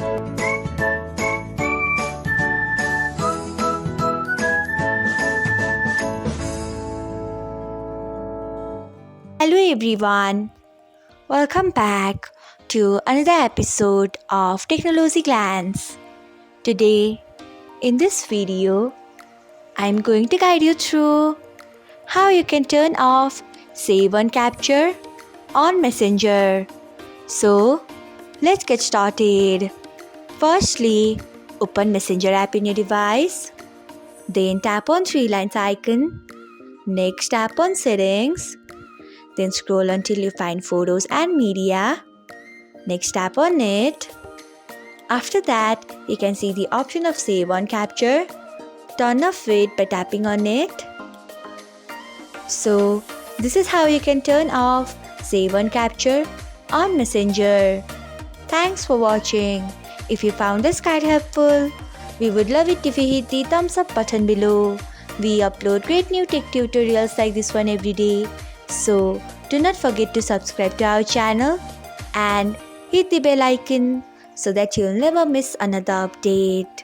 Hello everyone, welcome back to another episode of Technologyglance. Today, in this video, I'm going to guide you through how you can turn off Save on Capture on Messenger. So, let's get started. Firstly, open Messenger app in your device. Then tap on three lines icon. Next, tap on Settings. Then scroll until you find Photos and Media. Next, tap on it. After that, you can see the option of Save on Capture. Turn off it by tapping on it. So, this is how you can turn off Save on Capture on Messenger. Thanks for watching. If you found this guide helpful, we would love it if you hit the thumbs up button below. We upload great new tech tutorials like this one every day. So, do not forget to subscribe to our channel and hit the bell icon so that you'll never miss another update.